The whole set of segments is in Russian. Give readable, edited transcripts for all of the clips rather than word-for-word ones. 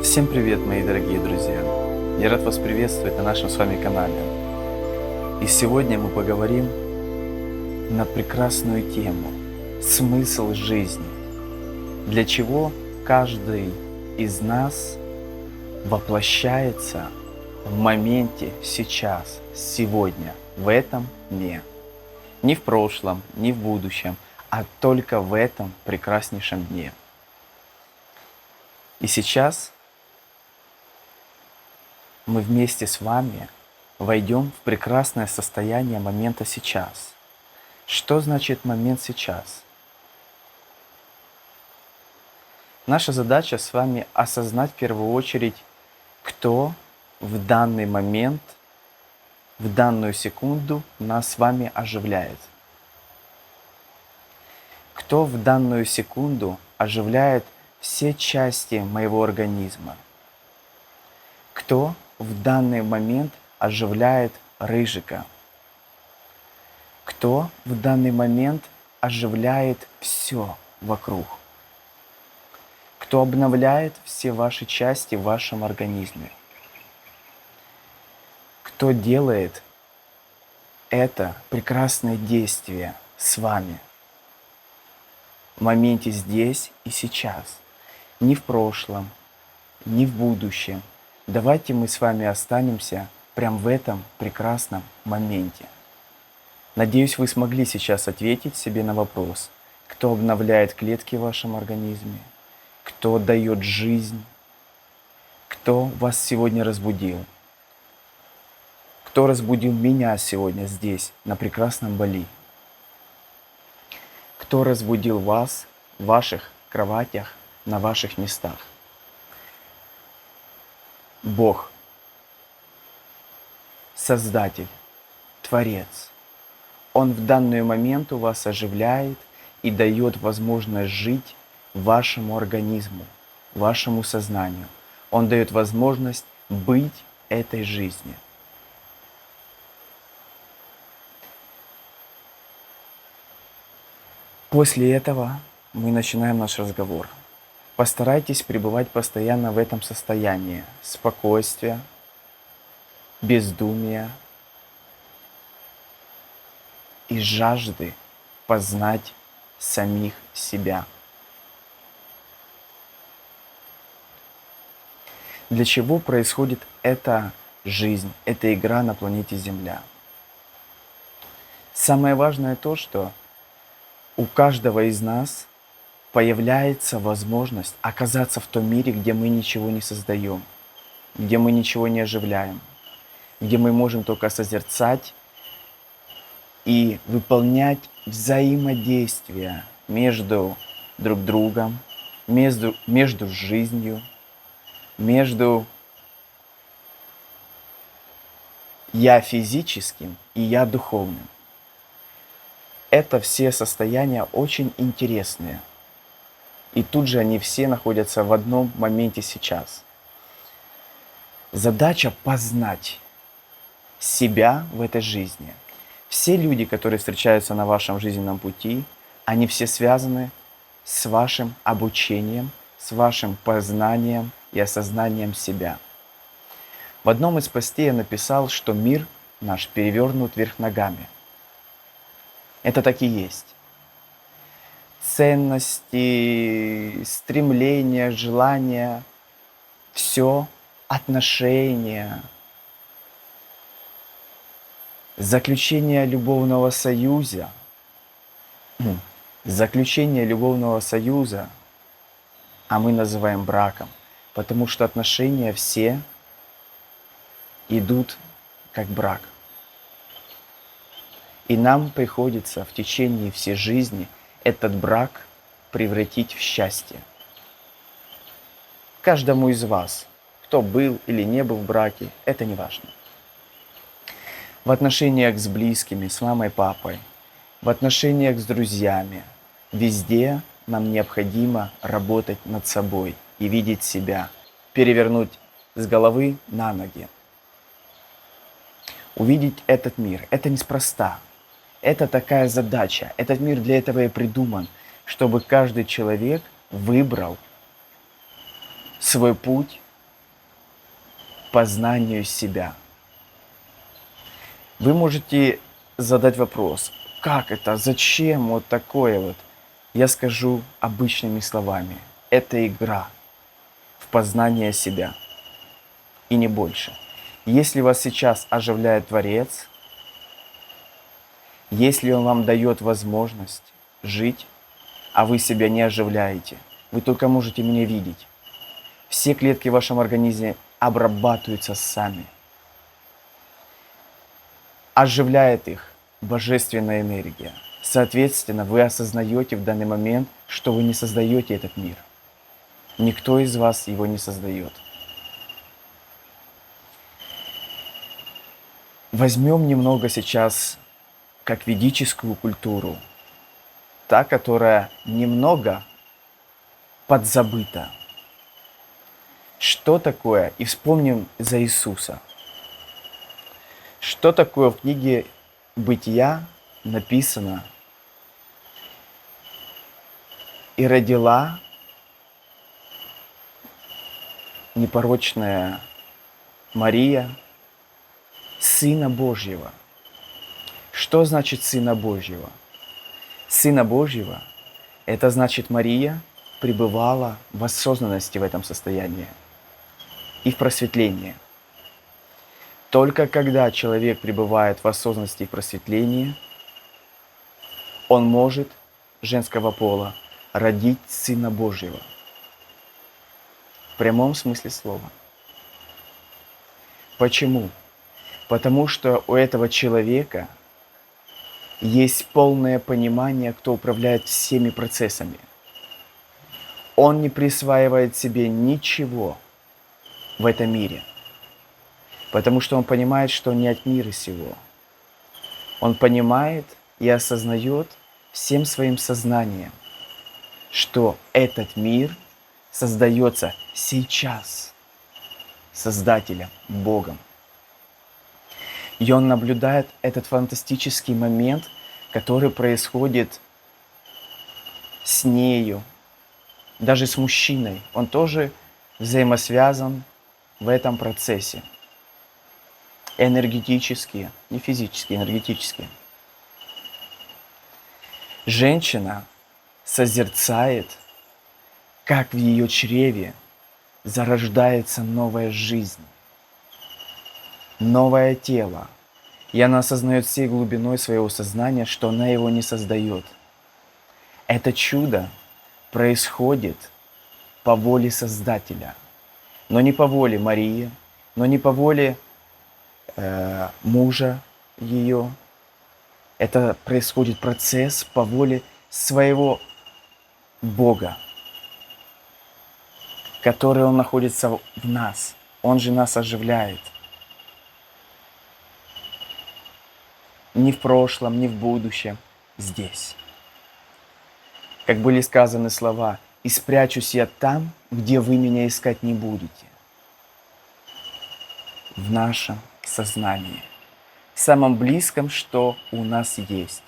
Всем привет, мои дорогие друзья! Я рад вас приветствовать на нашем с вами канале. И сегодня мы поговорим на прекрасную тему «Смысл жизни». Для чего каждый из нас воплощается в моменте сейчас, сегодня, в этом дне. Не в прошлом, не в будущем, а только в этом прекраснейшем дне. И сейчас мы вместе с вами войдем в прекрасное состояние момента сейчас. Что значит момент сейчас? Наша задача с вами осознать в первую очередь, кто в данный момент, в данную секунду нас с вами оживляет. Кто в данную секунду оживляет все части моего организма? Кто в данный момент оживляет Рыжика? Кто в данный момент оживляет все вокруг? Кто обновляет все ваши части в вашем организме? Кто делает это прекрасное действие с вами в моменте здесь и сейчас? Не в прошлом, не в будущем. Давайте мы с вами останемся прямо в этом прекрасном моменте. Надеюсь, вы смогли сейчас ответить себе на вопрос, кто обновляет клетки в вашем организме, кто дает жизнь, кто вас сегодня разбудил, кто разбудил меня сегодня здесь, на прекрасном Бали, кто разбудил вас в ваших кроватях, на ваших местах. Бог, Создатель, Творец. Он в данный момент у вас оживляет и дает возможность жить вашему организму, вашему сознанию. Он дает возможность быть этой жизнью. После этого мы начинаем наш разговор. Постарайтесь пребывать постоянно в этом состоянии спокойствия, бездумия и жажды познать самих себя. Для чего происходит эта жизнь, эта игра на планете Земля? Самое важное то, что у каждого из нас появляется возможность оказаться в том мире, где мы ничего не создаем, где мы ничего не оживляем, где мы можем только созерцать и выполнять взаимодействия между друг другом, между жизнью, между я физическим и я духовным. Это все состояния очень интересные. И тут же они все находятся в одном моменте сейчас. Задача познать себя в этой жизни. Все люди, которые встречаются на вашем жизненном пути, они все связаны с вашим обучением, с вашим познанием и осознанием себя. В одном из постей я написал, что мир наш перевернут вверх ногами. Это так и есть. Ценности, стремления, желания, все, отношения, заключение любовного союза, а мы называем браком, потому что отношения все идут как брак. И нам приходится в течение всей жизни этот брак превратить в счастье. Каждому из вас, кто был или не был в браке, это не важно. В отношениях с близкими, с мамой, папой, в отношениях с друзьями, везде нам необходимо работать над собой и видеть себя, перевернуть с головы на ноги. Увидеть этот мир. Это неспроста. Это такая задача. Этот мир для этого и придуман, чтобы каждый человек выбрал свой путь познанию себя. Вы можете задать вопрос, как это, зачем вот такое вот? Я скажу обычными словами. Это игра в познание себя и не больше. Если вас сейчас оживляет Творец, если Он вам дает возможность жить, а вы себя не оживляете, вы только можете меня видеть. Все клетки в вашем организме обрабатываются сами. Оживляет их божественная энергия. Соответственно, вы осознаете в данный момент, что вы не создаете этот мир. Никто из вас его не создает. Возьмем немного сейчас как ведическую культуру, та, которая немного подзабыта. Что такое? И вспомним за Иисуса. Что такое в книге «Бытия» написано: «И родила непорочная Мария Сына Божьего». Что значит Сына Божьего? Сына Божьего – это значит, Мария пребывала в осознанности в этом состоянии и в просветлении. Только когда человек пребывает в осознанности и просветлении, он может женского пола родить Сына Божьего. В прямом смысле слова. Почему? Потому что у этого человека есть полное понимание, кто управляет всеми процессами. Он не присваивает себе ничего в этом мире, потому что он понимает, что он не от мира сего. Он понимает и осознает всем своим сознанием, что этот мир создается сейчас Создателем, Богом. И он наблюдает этот фантастический момент, который происходит с нею, даже с мужчиной. Он тоже взаимосвязан в этом процессе. Энергетически, не физически, энергетически. Женщина созерцает, как в ее чреве зарождается новая жизнь, новое тело. И она осознает всей глубиной своего сознания, что она его не создает. Это чудо происходит по воле Создателя, но не по воле Марии, но не по воле мужа ее. Это происходит процесс по воле своего Бога, который Он находится в нас. Он же нас оживляет. Ни в прошлом, ни в будущем, здесь. Как были сказаны слова: «И спрячусь я там, где вы меня искать не будете». В нашем сознании, самом близком, что у нас есть.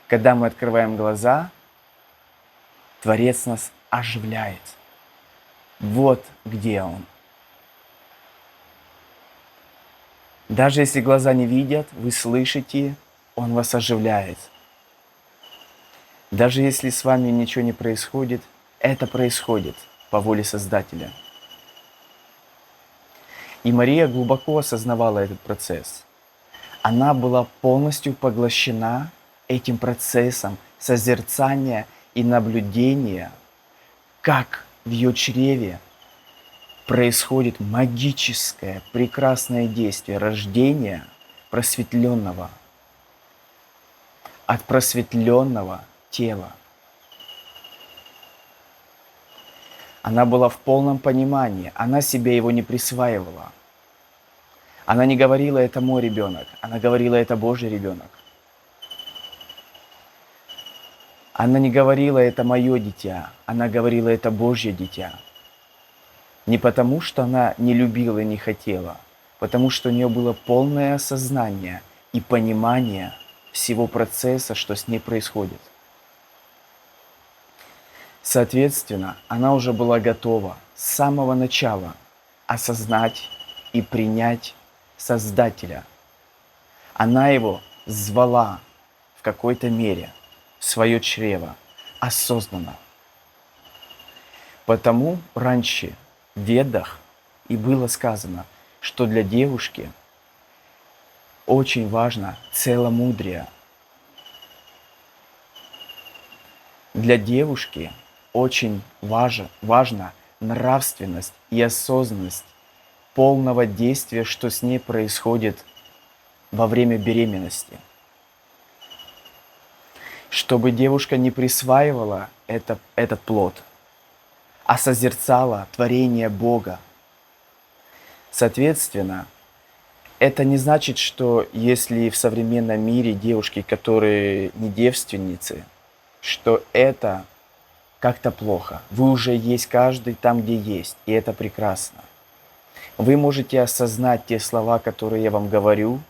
Когда мы открываем глаза, Творец нас оживляет. Вот где Он. Даже если глаза не видят, вы слышите, Он вас оживляет. Даже если с вами ничего не происходит, это происходит по воле Создателя. И Мария глубоко осознавала этот процесс. Она была полностью поглощена этим процессом созерцания и наблюдения, как в ее чреве происходит магическое, прекрасное действие рождения просветленного, от просветленного тела. Она была в полном понимании, она себе его не присваивала. Она не говорила: это мой ребенок, она говорила: это Божий ребенок. Она не говорила: это мое дитя, она говорила: это Божье дитя. Не потому, что она не любила и не хотела, потому что у нее было полное осознание и понимание всего процесса, что с ней происходит. Соответственно, она уже была готова с самого начала осознать и принять Создателя. Она его звала в какой-то мере в свое чрево осознанно. Потому раньше в Ведах и было сказано, что для девушки очень важно целомудрие. Для девушки очень важна нравственность и осознанность полного действия, что с ней происходит во время беременности. Чтобы девушка не присваивала этот плод, а созерцала творение Бога. Соответственно, это не значит, что если в современном мире девушки, которые не девственницы, что это как-то плохо. Вы уже есть каждый там, где есть, и это прекрасно. Вы можете осознать те слова, которые я вам говорю,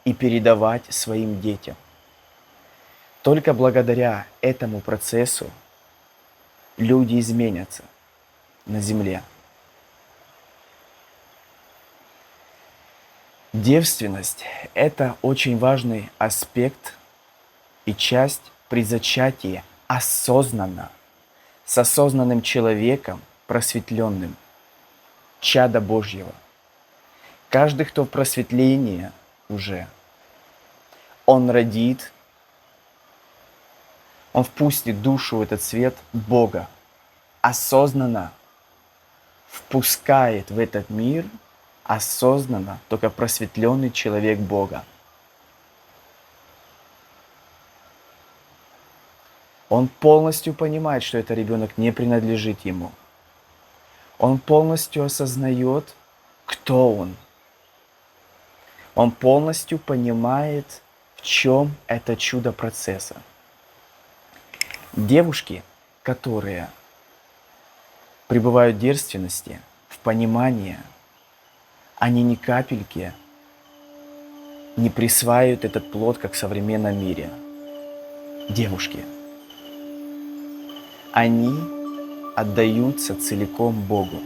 и передавать своим детям. Только благодаря этому процессу люди изменятся на земле. Девственность – это очень важный аспект и часть при зачатии осознанно, с осознанным человеком, просветленным, чада Божьего. Каждый, кто в просветлении уже, он родит, он впустит душу в этот свет Бога, осознанно впускает в этот мир, осознанно только просветленный человек Бога. Он полностью понимает, что этот ребенок не принадлежит ему. Он полностью осознает, кто он. Он полностью понимает, в чем это чудо процесса. Девушки, которые пребывают в девственности, в понимании, они ни капельки не присваивают этот плод, как в современном мире. Девушки. Они отдаются целиком Богу.